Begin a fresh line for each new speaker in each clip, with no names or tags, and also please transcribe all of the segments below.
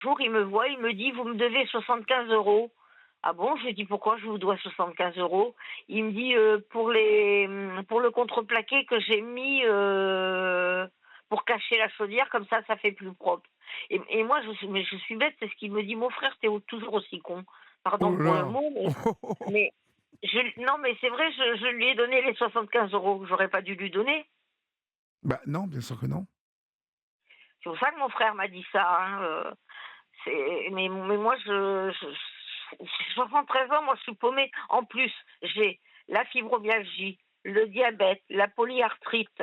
jour, il me voit, il me dit: «Vous me devez 75 €». «Ah bon?» Je lui dis: «Pourquoi je vous dois 75 €?» Il me dit: pour le contreplaqué que j'ai mis, pour cacher la chaudière, comme ça fait plus propre». Et moi, je suis bête, c'est ce qu'il me dit: «Mon frère, tu es toujours aussi con».
Oh
Pardon
là
pour le
là!
mot, mais non, mais c'est vrai, je lui ai donné les 75 €. J'aurais pas dû lui donner.
Bah, non, bien sûr que non.
C'est pour ça que mon frère m'a dit ça, hein, mais moi j'ai 73 ans, moi je suis paumée. En plus, j'ai la fibromyalgie, le diabète, la polyarthrite,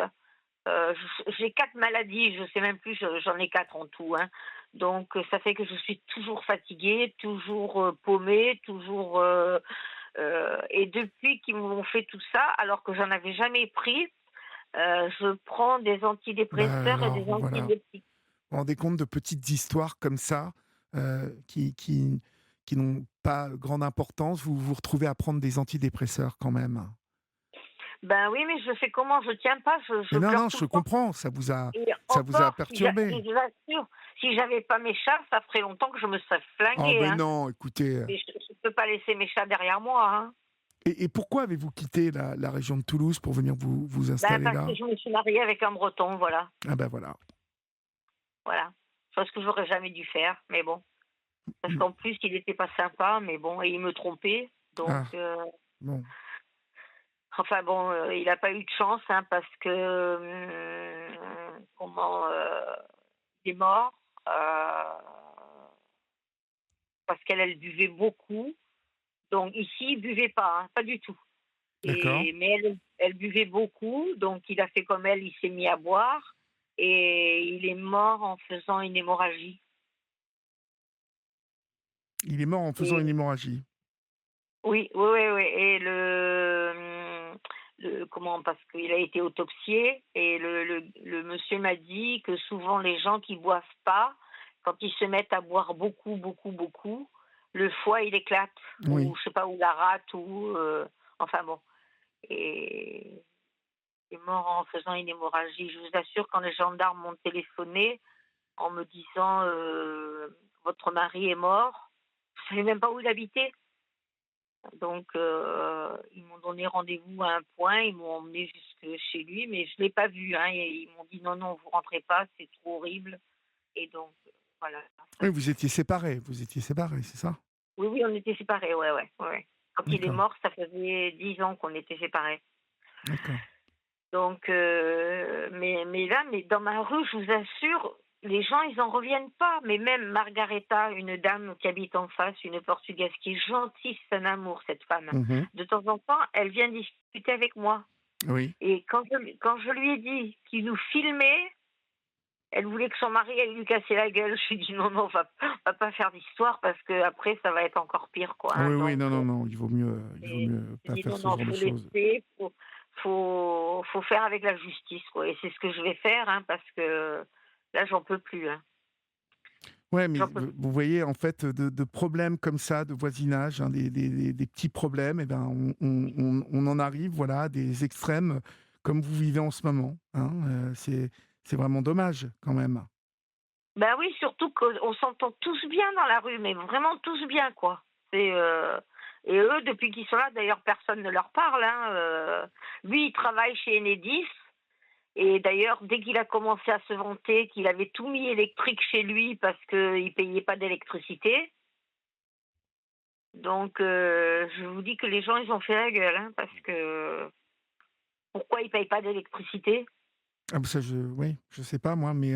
j'ai 4 maladies, je sais même plus, j'en ai 4 en tout, hein. Donc ça fait que je suis toujours fatiguée, toujours, paumée, toujours, et depuis qu'ils m'ont fait tout ça, alors que j'en avais jamais pris, je prends des
Bah,
antidépresseurs et
alors,
des
voilà.
antibiotiques.
Vous vous rendez compte de petites histoires comme ça, qui n'ont pas grande importance, vous vous retrouvez à prendre des antidépresseurs quand même.
Ben oui, mais je fais comment? Je tiens pas, je
Mais non,
pleure
non,
tout
je
le temps.
comprends,
Et
ça vous a
encore, je
perturbé.
vous assure, si j'avais pas mes chats, ça ferait longtemps que je me serais
Oh
flinguée,
ben
hein.
non, écoutez,
Mais je peux pas laisser mes chats derrière moi, hein.
et pourquoi avez-vous quitté la région de Toulouse pour venir vous
Ben,
installer
parce que
là?
je me suis mariée avec un Breton, voilà,
Ah ben voilà.
voilà. Chose que j'aurais jamais dû faire, mais bon. Parce
Mmh.
qu'en plus, il était pas sympa, mais bon, et il me trompait, donc
Ah, bon.
enfin bon, il a pas eu de chance, hein, parce que, comment, il est mort, parce elle buvait beaucoup. Donc ici, il buvait pas, hein, pas du tout.
D'accord.
Mais elle buvait beaucoup, donc il a fait comme elle, il s'est mis à boire et il est mort en faisant une hémorragie.
Il est mort en faisant une
Et
hémorragie.
oui, oui, oui, oui. Et comment, parce qu'il a été autopsié et le monsieur m'a dit que souvent les gens qui boivent pas, quand ils se mettent à boire beaucoup, beaucoup, beaucoup, le foie il éclate, ou
Oui.
je sais pas, ou la rate, ou enfin bon. Et il est mort en faisant une hémorragie. Je vous assure, quand les gendarmes m'ont téléphoné en me disant votre mari est mort, je ne savais même pas où il habitait. Donc ils m'ont donné rendez-vous à un point, ils m'ont emmené jusque chez lui, mais je ne l'ai pas vu, hein, et ils m'ont dit non, non, vous rentrez pas, c'est trop horrible. Et donc voilà, ça
Oui,
c'est.
vous étiez séparés, c'est ça?
Oui, oui, on était séparés, ouais, ouais, ouais, ouais. Quand il est
D'accord,
mort, ça faisait 10 ans qu'on était séparés.
d'accord.
Donc, mais là, mais dans ma rue, je vous assure, les gens, ils en reviennent pas. Mais même Margareta, une dame qui habite en face, une Portugaise qui est gentille, c'est un amour, cette femme.
Mmh.
De temps en temps, elle vient discuter avec moi.
Oui.
Et quand je lui ai dit qu'il nous filmait, elle voulait que son mari aille lui casser la gueule. Je lui ai dit non, non, on va pas faire d'histoire parce que après, ça va être encore pire, quoi, hein.
Oui, oui,
Donc,
non, non, non, il vaut
et
mieux
j'ai
pas
dit:
faire
«Non,
ce
non,
genre de
faut
choses.
laisser, faut faire avec la justice, quoi», et c'est ce que je vais faire, hein, parce que là, j'en peux plus, hein.
Ouais, mais
J'en peux plus.
vous voyez, en fait, de problèmes comme ça, de voisinage, hein, des petits problèmes, et ben, on en arrive, voilà, à des extrêmes comme vous vivez en ce moment, hein, c'est vraiment dommage quand même.
Bah oui, surtout qu'on s'entend tous bien dans la rue, mais vraiment tous bien, quoi. C'est, et eux, depuis qu'ils sont là, d'ailleurs, personne ne leur parle, hein, lui, il travaille chez Enedis, et d'ailleurs, dès qu'il a commencé à se vanter qu'il avait tout mis électrique chez lui parce qu'il payait pas d'électricité. Donc, je vous dis que les gens, ils ont fait la gueule, hein, parce que pourquoi ils payent pas d'électricité?
Ah bah, ça oui, je sais pas moi, mais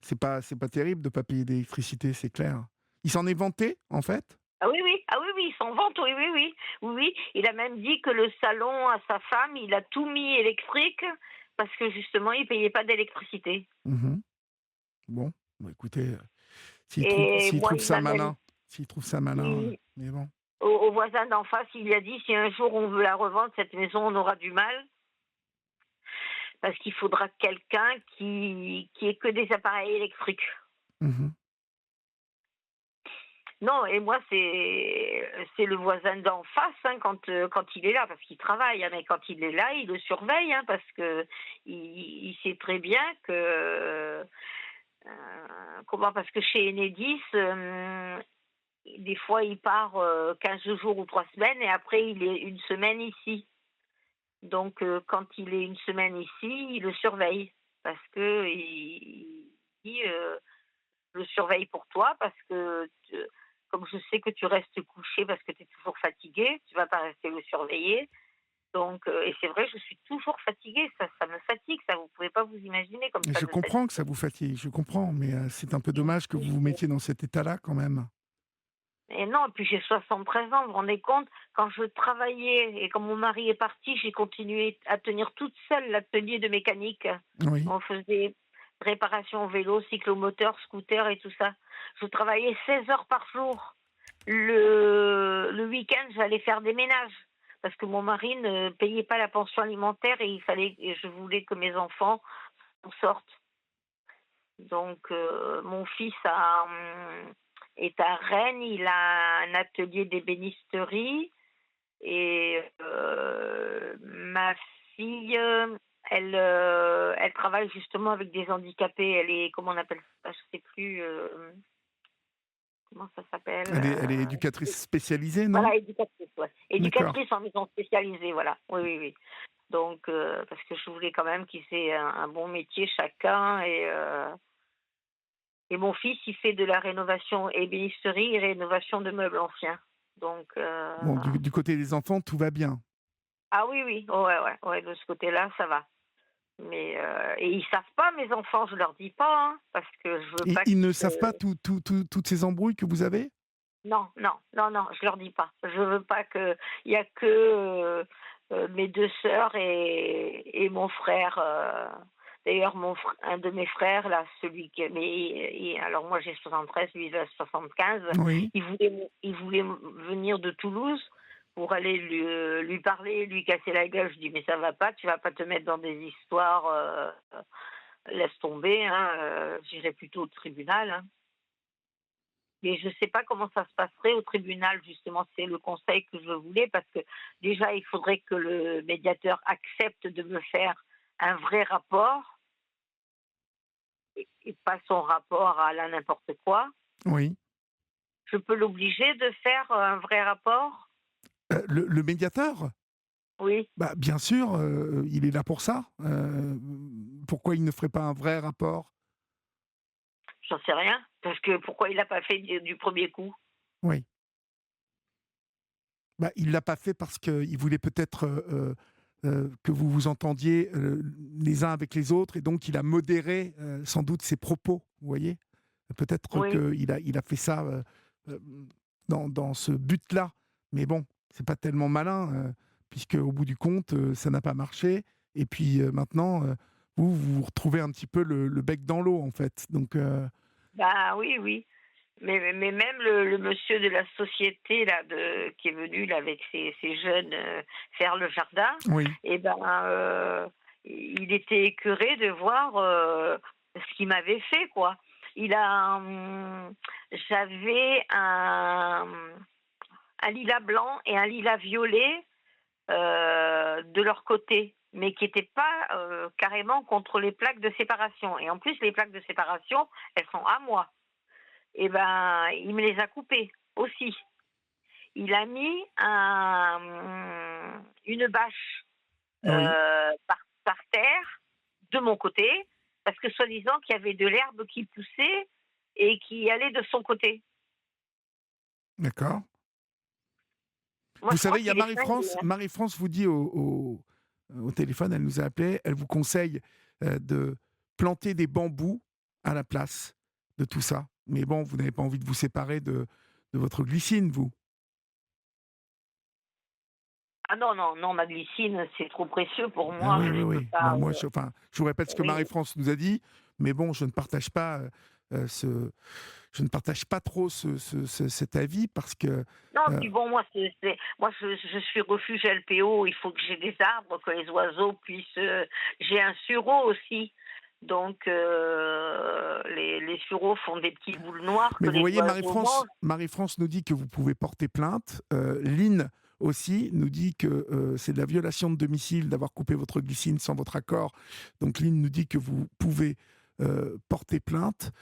c'est pas terrible de pas payer d'électricité, c'est clair. Il s'en est vanté, en fait?
Ah oui, oui, ah oui, oui, ils s'en vantent, oui, oui, oui. Oui, oui, il a même dit que le salon à sa femme, il a tout mis électrique parce que justement, il payait pas d'électricité.
Mmh. Bon, bah, écoutez,
Et
s'il
moi,
trouve ça malin,
il
mais bon.
au voisin d'en face, il lui a dit: «Si un jour on veut la revendre, cette maison, on aura du mal parce qu'il faudra quelqu'un qui ait que des appareils électriques».
Mmh.
Non, et moi, c'est le voisin d'en face, hein, quand il est là, parce qu'il travaille, hein, mais quand il est là, il le surveille, hein, parce que il sait très bien que Comment? Parce que chez Enedis, des fois, il part 15 jours ou 3 semaines et après, il est une semaine ici. Donc, quand il est une semaine ici, il le surveille parce que il dit, «Je le surveille pour toi parce que comme je sais que tu restes couché parce que tu es toujours fatigué, tu vas pas rester le surveiller». Donc, et c'est vrai, je suis toujours fatiguée, ça me fatigue, ça, vous pouvez pas vous imaginer comme
Et
ça
je
me
comprends que
fatigue.
ça vous fatigue, je comprends, mais c'est un peu
Et
dommage que vous vous mettiez dans cet état-là quand même.
et non, et puis j'ai 73 ans, vous vous rendez compte? Quand je travaillais et quand mon mari est parti, j'ai continué à tenir toute seule l'atelier de mécanique.
Oui.
On faisait réparation vélo, cyclomoteur, scooter et tout ça. Je travaillais 16 heures par jour. Le week-end, j'allais faire des ménages parce que mon mari ne payait pas la pension alimentaire et et je voulais que mes enfants en sortent. Donc, mon fils est à Rennes, il a un atelier d'ébénisterie et ma fille, elle travaille justement avec des handicapés. Elle est, comment on appelle ça? Je sais plus, comment ça s'appelle?
Elle est éducatrice spécialisée, non?
Voilà, éducatrice, ouais.
D'accord.
Éducatrice en maison spécialisée, voilà. Oui, oui, oui. Donc, parce que je voulais quand même qu'ils aient un bon métier chacun et mon fils, il fait de la rénovation ébénisterie et rénovation de meubles anciens. Donc,
Bon, du côté des enfants, tout va bien.
ah oui, oui, ouais, ouais, ouais, de ce côté-là, ça va. Mais, et ils savent pas, mes enfants, je leur dis pas, hein, parce que je veux
Et
pas
ils
qu'ils
ne
se...
savent pas toutes ces embrouilles que vous avez?
Non, non, non, non, je leur dis pas. Je veux pas que... Il y a que mes deux sœurs et mon frère. D'ailleurs, un de mes frères, là, celui qui... Mais, alors moi, j'ai 73, lui, il a 75.
Oui.
Il voulait venir de Toulouse pour aller lui parler, lui casser la gueule. Je dis, mais ça va pas, tu vas pas te mettre dans des histoires, laisse tomber, hein, j'irai plutôt au tribunal, hein. Mais je ne sais pas comment ça se passerait au tribunal, justement, c'est le conseil que je voulais, parce que déjà, il faudrait que le médiateur accepte de me faire un vrai rapport et pas son rapport à la n'importe quoi.
Oui.
Je peux l'obliger de faire un vrai rapport?
Le médiateur?
Oui,
Bah, bien sûr, il est là pour ça. Pourquoi il ne ferait pas un vrai rapport?
j'en sais rien, parce que pourquoi il l'a pas fait du premier coup?
Oui. Bah, il l'a pas fait parce qu'il voulait peut-être, que vous vous entendiez, les uns avec les autres et donc il a modéré, sans doute ses propos, vous voyez? Peut-être
Oui.
qu'il a fait ça, dans ce but-là. Mais bon, c'est pas tellement malin, puisque au bout du compte, ça n'a pas marché et puis, maintenant, vous vous retrouvez un petit peu le bec dans l'eau, en fait. Donc,
Bah oui, oui. Mais même le monsieur de la société là qui est venu là avec ses jeunes, faire le jardin,
oui,
et ben, il était écœuré de voir, ce qu'il m'avait fait, quoi. Il a, j'avais un lilas blanc et un lilas violet, de leur côté, mais qui n'étaient pas, carrément contre les plaques de séparation et en plus les plaques de séparation, elles sont à moi. Et ben, il me les a coupées aussi. Il a mis une bâche
oui,
par terre de mon côté, parce que soi-disant qu'il y avait de l'herbe qui poussait et qui allait de son côté.
d'accord.
Moi,
Vous
je
savez,
crois
il y a
qu'il est cinglé,
Marie-France.
hein.
Marie-France vous dit au téléphone, elle nous a appelé, elle vous conseille, de planter des bambous à la place de tout ça. Mais bon, vous n'avez pas envie de vous séparer de votre glycine, vous?
Ah non, non, non, ma glycine, c'est trop précieux pour
Ah
moi.
oui, oui,
Je peux
oui.
pas.
Bah, moi, je vous répète ce que
Oui, oui.
Marie-France nous a dit, mais bon, je ne partage pas, je ne partage pas trop cet avis parce que,
Non,
heu,
puis bon, moi, moi, je suis refuge LPO. Il faut que j'ai des arbres, que les oiseaux puissent. J'ai un sureau aussi. Donc, les sureaux font des petites boules noires
mais
que
vous
les
voyez,
oiseaux mangent.
Marie-France nous dit que vous pouvez porter plainte. Lynn aussi nous dit que, c'est de la violation de domicile d'avoir coupé votre glycine sans votre accord. Donc Lynn nous dit que vous pouvez, porter plainte,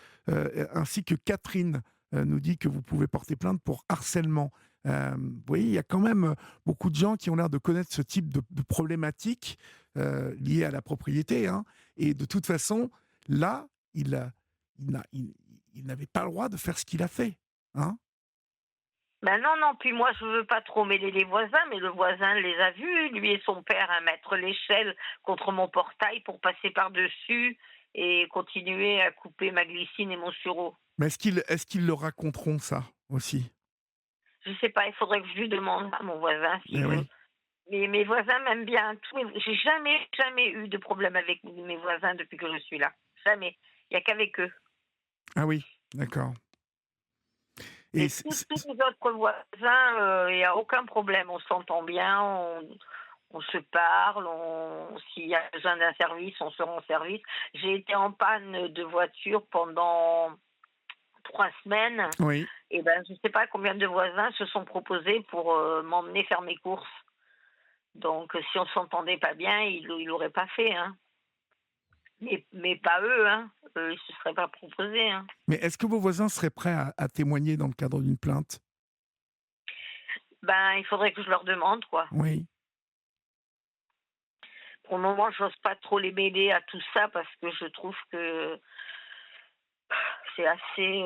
ainsi que Catherine nous dit que vous pouvez porter plainte pour harcèlement. Vous voyez, il y a quand même beaucoup de gens qui ont l'air de connaître ce type de problématiques liées à la propriété, hein. Et de toute façon, là, il n'a- il- il n'avait pas le droit de faire ce qu'il a fait, hein.
Ben non, non, puis moi je veux pas trop mêler les voisins, mais le voisin les a vus, lui et son père, à mettre l'échelle contre mon portail pour passer par-dessus et continuer à couper ma glycine et mon sureau.
Mais est-ce qu'ils le raconteront, ça aussi?
Je sais pas, il faudrait que je lui demande à mon voisin s'il
Eh
veut.
oui.
Mais mes voisins m'aiment bien. J'ai jamais eu de problème avec mes voisins depuis que je suis là. Jamais. Il n'y a qu'avec eux.
Ah oui, d'accord. Et
Et tous les autres voisins, il n'y a aucun problème. On s'entend bien, on se parle, s'il y a besoin d'un service, on se rend service. J'ai été en panne de voiture pendant 3 semaines.
oui.
Et ben, je ne sais pas combien de voisins se sont proposés pour m'emmener faire mes courses. Donc, si on s'entendait pas bien, il l'aurait pas fait, hein. Mais pas eux, hein. Eux, ils se seraient pas proposés, hein.
Mais est-ce que vos voisins seraient prêts à témoigner dans le cadre d'une plainte?
Ben, il faudrait que je leur demande, quoi.
Oui.
Pour le moment, j'ose pas trop les mêler à tout ça parce que je trouve que c'est assez.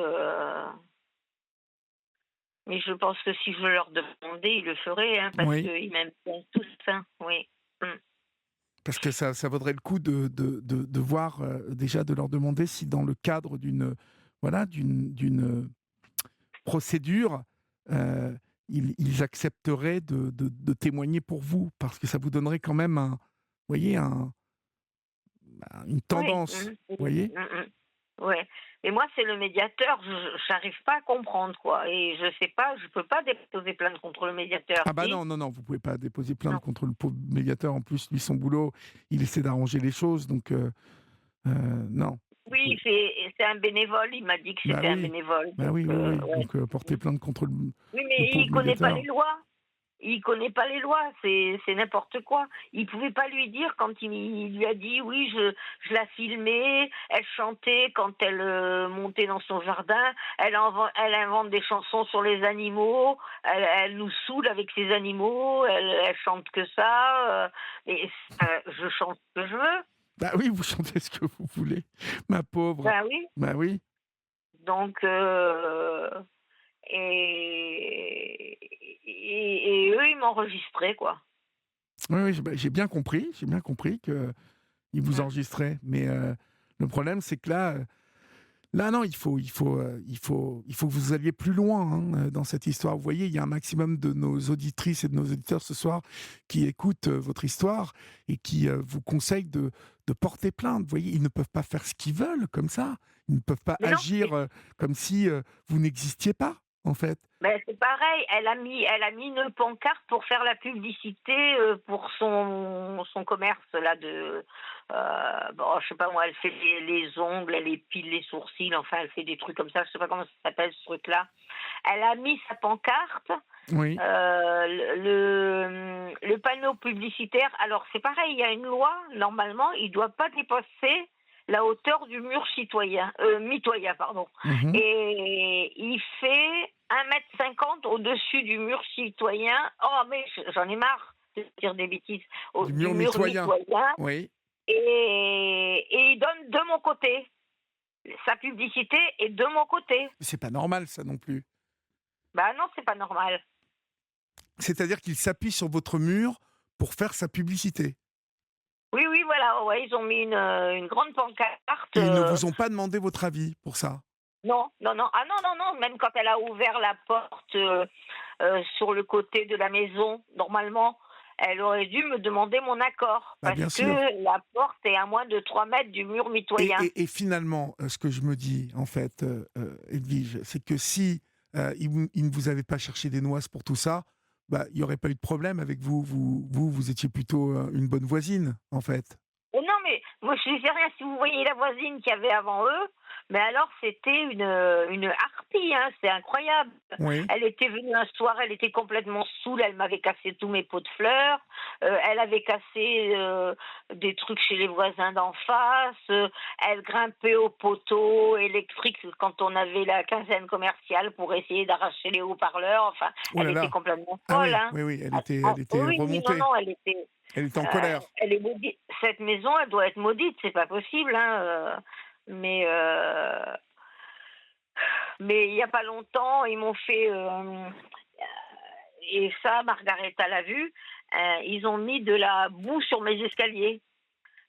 Mais je pense que si je leur demandais, ils le feraient, hein, parce
Oui.
qu'ils m'aiment bien tous, hein. Oui. Mm.
Parce que ça vaudrait le coup de voir, déjà de leur demander si dans le cadre voilà, d'une procédure, ils accepteraient de témoigner pour vous. Parce que ça vous donnerait quand même vous voyez, une
Oui.
tendance, vous voyez?
Ouais. Et moi, c'est le médiateur. J'arrive pas à comprendre, quoi. Et je sais pas, je peux pas déposer plainte contre le médiateur.
Ah bah
Si?
non, non, non, vous pouvez pas déposer plainte
Non.
contre le pauvre médiateur. En plus, lui, son boulot, il essaie d'arranger les choses, donc non. Vous
Oui,
pouvez
c'est un bénévole. Il m'a dit que
bah
c'était un
oui,
bénévole.
bah
Donc,
oui, oui, oui,
ouais.
donc porter plainte contre
Oui,
le
mais il
pauvre
connaît pas
médiateur.
les lois. Il connaît pas les lois, c'est n'importe quoi. Il pouvait pas lui dire quand il lui a dit oui, je la filmais, elle chantait quand elle montait dans son jardin, elle invente des chansons sur les animaux, elle nous saoule avec ses animaux, elle chante que ça, et je chante ce que je veux.
Bah oui, vous chantez ce que vous voulez, ma pauvre.
Ben oui.
Bah oui.
Donc et, et eux ils m'enregistraient quoi.
Oui, oui, j'ai bien compris que il vous enregistrait, mais le problème, c'est que là, non, il faut que vous alliez plus loin, hein, dans cette histoire. Vous voyez, il y a un maximum de nos auditrices et de nos auditeurs ce soir qui écoutent votre histoire et qui vous conseillent de porter plainte. Vous voyez, ils ne peuvent pas faire ce qu'ils veulent comme ça. Ils ne peuvent pas
Mais non,
agir comme si vous n'existiez pas, en fait.
ben c'est pareil, elle a mis une pancarte pour faire la publicité pour son commerce là de bon je sais pas moi, elle fait les ongles, elle épile les sourcils, enfin elle fait des trucs comme ça, je sais pas comment ça s'appelle ce truc là. Elle a mis sa pancarte,
Oui,
le panneau publicitaire. Alors c'est pareil, il y a une loi, normalement il doit pas dépasser la hauteur du mur mitoyen, pardon.
mhm.
Et il fait 1,50 m au-dessus du mur citoyen. Oh, mais j'en ai marre de dire des bêtises.
Du
Du
mur
mur
mitoyen.
mitoyen.
Oui,
Et il donne de mon côté. Sa publicité est de mon côté.
c'est pas normal, ça non plus.
Bah non, c'est pas normal.
C'est-à-dire qu'il s'appuie sur votre mur pour faire sa publicité.
Oui, oui, voilà. Ouais, ils ont mis une grande pancarte.
Et ils ne vous ont pas demandé votre avis pour ça.
Non, non, non. Ah non, non, non. Même quand elle a ouvert la porte sur le côté de la maison, normalement, elle aurait dû me demander mon accord.
Bah,
Parce
bien sûr.
que la porte est à moins de 3 mètres du mur
Et,
mitoyen.
et finalement, ce que je me dis, en fait, Edwige, c'est que si il ne vous avait pas cherché des noises pour tout ça, bah, il n'y aurait pas eu de problème avec vous. Vous étiez plutôt une bonne voisine, en fait.
Oh non, mais moi, je ne sais rien. Si vous voyez la voisine qu'il y avait avant eux, Mais alors, c'était une harpie, hein, c'est incroyable.
Oui.
Elle était venue un soir, elle était complètement saoule, elle m'avait cassé tous mes pots de fleurs, elle avait cassé des trucs chez les voisins d'en face, elle grimpait aux poteaux électriques quand on avait la quinzaine commerciale pour essayer d'arracher les haut-parleurs. Enfin,
Oh
elle
là
était
là.
complètement
Ah
folle,
oui,
hein.
oui, oui,
Ah,
elle était
oui, oui, non,
remontée.
non,
Elle était en colère.
elle est maudite. Cette maison, elle doit être maudite, c'est pas possible, hein. Mais mais il y a pas longtemps, ils m'ont fait et ça, Margaretha l'a vu. Ils ont mis de la boue sur mes escaliers.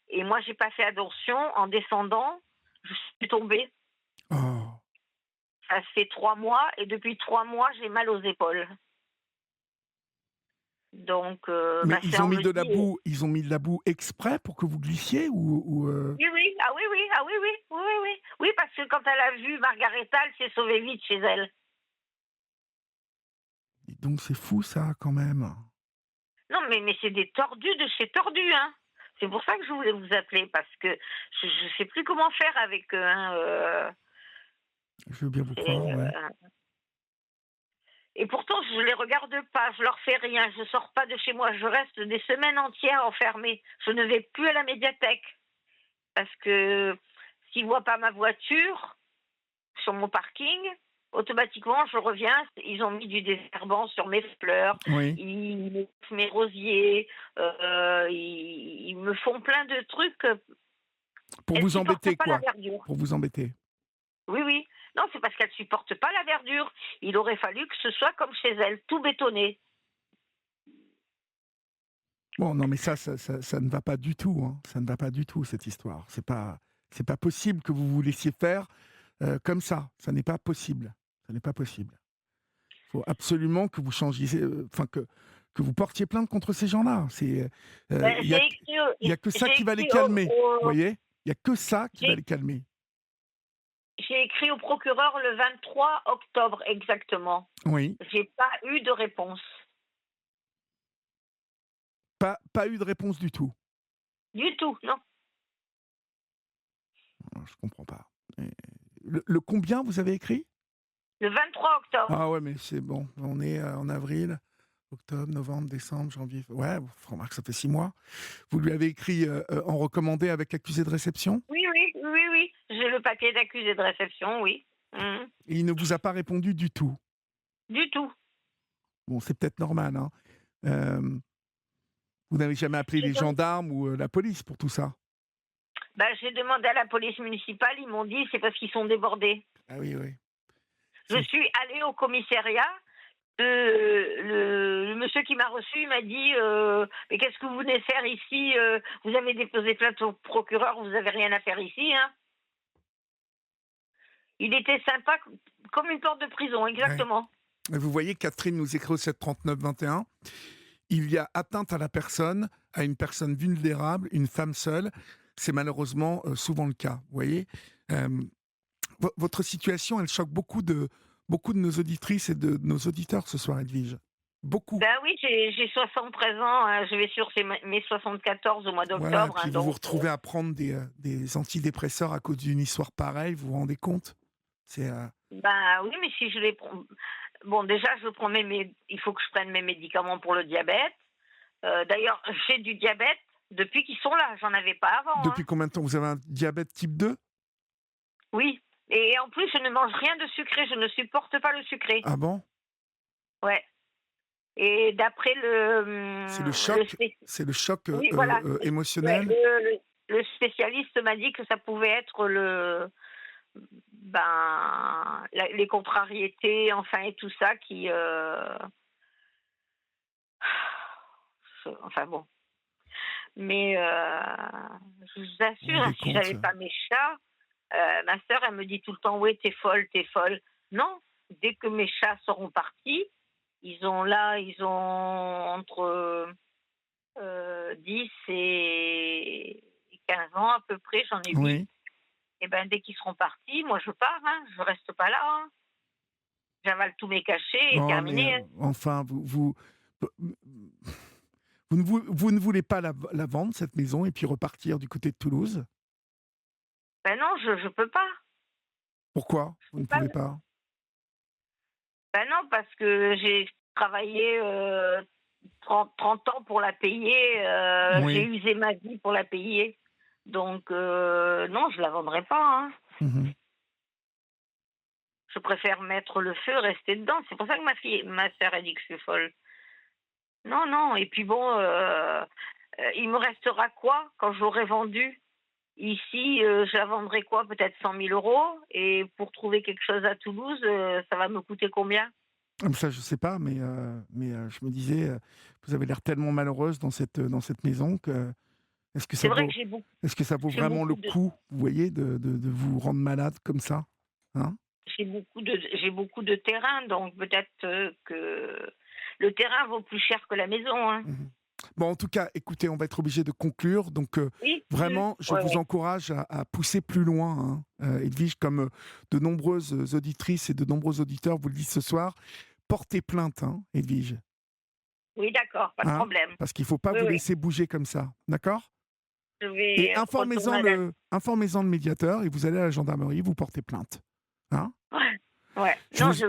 Et moi, j'ai pas fait attention. En descendant, je suis tombée.
Oh.
Ça fait 3 mois et depuis 3 mois, j'ai mal aux épaules. Donc,
Mais
ma sœur me dit,
ils ont mis de la boue exprès pour que vous glissiez ou.
oui, oui, ah oui, oui, ah oui, oui, oui, oui, oui, oui, parce que quand elle a vu Margaretha, elle s'est sauvée vite chez elle.
Dis donc c'est fou ça quand même.
Non, mais c'est des tordus de chez tordus, hein. C'est pour ça que je voulais vous appeler, parce que je sais plus comment faire avec eux, hein.
Je veux bien vous
C'est,
croire, ouais.
et pourtant, je les regarde pas, je leur fais rien, je sors pas de chez moi, je reste des semaines entières enfermée. Je ne vais plus à la médiathèque, parce que s'ils voient pas ma voiture sur mon parking, automatiquement, je reviens. Ils ont mis du désherbant sur mes fleurs,
Oui.
ils mettent mes rosiers, ils me font plein de trucs.
Pour
Elles
vous
supportent
embêter
pas la
quoi.
verdure.
Pour vous embêter.
Oui, oui. Non, c'est parce qu'elles supportent pas la verdure. Il aurait fallu que ce soit comme chez elles, tout bétonné.
Bon, non, mais ça ne va pas du tout, hein. Ça ne va pas du tout, cette histoire. C'est pas possible que vous vous laissiez faire comme ça. Ça n'est pas possible. Ça n'est pas possible. Il faut absolument que vous changiez, enfin que vous portiez plainte contre ces gens-là.
Ben,
Il y a, il y a que ça
j'ai
qui va les
écrit
calmer. Vous voyez. Il y a que ça qui va
j'ai
les calmer.
j'ai écrit au procureur le 23 octobre exactement.
Oui.
J'ai pas eu de réponse.
Pas eu de réponse du tout.
Du tout, non.
Je comprends pas. Et le combien vous avez écrit?
Le 23 octobre.
Ah ouais, mais c'est bon. On est en avril, octobre, novembre, décembre, janvier. Ouais, remarque, ça fait 6 mois. Vous lui avez écrit en recommandé avec accusé de réception
Oui, oui, oui, oui. J'ai le papier d'accusé de réception, oui. Mhm.
et il ne vous a pas répondu du tout.
Du tout.
Bon, c'est peut-être normal, hein. Euh, vous n'avez jamais appelé
J'ai
les
dem-
gendarmes ou la police pour tout ça?
ben, j'ai demandé à la police municipale, ils m'ont dit c'est parce qu'ils sont débordés.
Ah oui, oui.
Je
Si.
suis allée au commissariat. Le monsieur qui m'a reçu il m'a dit mais qu'est-ce que vous venez faire ici, vous avez déposé plainte au procureur, vous n'avez rien à faire ici, hein. Il était sympa comme une porte de prison,
Ouais.
exactement.
Et vous voyez, Catherine nous écrit au 739-21. Il y a atteinte à une personne vulnérable, une femme seule. C'est malheureusement souvent le cas. Vous voyez. Euh, Votre situation, elle choque beaucoup de nos auditrices et de nos auditeurs ce soir, Edwige. Beaucoup.
Ben oui, j'ai 73 ans, hein, je vais sur mes 74 au mois
Voilà. Et
d'octobre, hein,
puis vous vous
donc
retrouvez à prendre des antidépresseurs à cause d'une histoire pareille. Vous vous rendez compte? C'est
ben oui, mais si je les prends, bon déjà je prends il faut que je prenne mes médicaments pour le diabète. D'ailleurs, j'ai du diabète depuis qu'ils sont là, j'en avais pas avant, hein.
depuis combien de temps vous avez un diabète type 2?
Oui, et en plus je ne mange rien de sucré, je ne supporte pas le sucré.
Ah bon?
Ouais. Et d'après
C'est le
le
choc. C'est le choc
oui, voilà. Ouais,
émotionnel.
le spécialiste m'a dit que ça pouvait être les contrariétés, enfin, et tout ça qui, enfin bon. Mais je vous
Vous vous
assure, hein,
rendez
si
compte?
j'avais pas mes chats, ma sœur, elle me dit tout le temps, oui, t'es folle, t'es folle. Non, dès que mes chats seront partis, ils ont entre 10 et 15 ans à peu près, j'en ai 8.
Oui.
Et ben dès qu'ils seront partis, moi je pars, hein, je reste pas là, hein. J'avale tous mes cachets et
Non, mais
terminé, hein.
enfin, vous ne voulez pas la vendre, cette maison, et puis repartir du côté de Toulouse?
Ben non, je peux pas.
Pourquoi vous ne
Pas-
pouvez pas?
Ben non, parce que j'ai travaillé 30 ans pour la payer. J'ai
Oui.
usé ma vie pour la payer. Donc, non, je la vendrai pas, hein.
Mmh.
Je préfère mettre le feu, rester dedans. C'est pour ça que ma sœur a dit que je suis folle. Non, non. Et puis bon, il me restera quoi quand j'aurai vendu? Ici, je la vendrai quoi? Peut-être 100 000 euros. Et pour trouver quelque chose à Toulouse, ça va me coûter combien?
Comme ça, je sais pas, je me disais, vous avez l'air tellement malheureuse dans cette maison que est-ce que ça
C'est vrai que
vaut
j'ai
vraiment le
beaucoup de,
coup, vous voyez, de vous rendre malade comme ça? Hein?
j'ai beaucoup de terrain, donc peut-être que le terrain vaut plus cher que la maison, hein.
Mmh. Bon, en tout cas, écoutez, on va être obligé de conclure. Donc,
Oui,
vraiment, je
ouais,
vous
ouais.
encourage à pousser plus loin, hein, Edwige, comme de nombreuses auditrices et de nombreux auditeurs vous le disent ce soir. Portez plainte, hein, Edwige,
Oui, d'accord, pas de
hein,
problème.
parce qu'il ne faut pas
Oui,
vous
oui,
laisser bouger comme ça. D'accord?
je
Et
vais
informez-en
retourner à la.
le médiateur et vous allez à la gendarmerie, vous portez plainte. Hein?
Ouais, ouais.
Je
Non,
vous...
je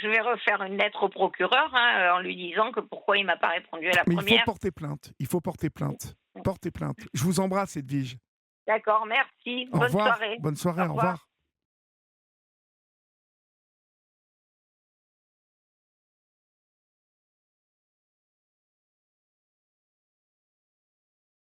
vais refaire une lettre au procureur, hein, en lui disant que pourquoi il m'a pas répondu à la
Mais il faut
première.
porter plainte. Il faut porter plainte. Portez plainte. Je vous embrasse, Edwige.
D'accord, merci.
Au
Bonne
revoir.
soirée.
Bonne soirée.
Au
Au
revoir.
revoir.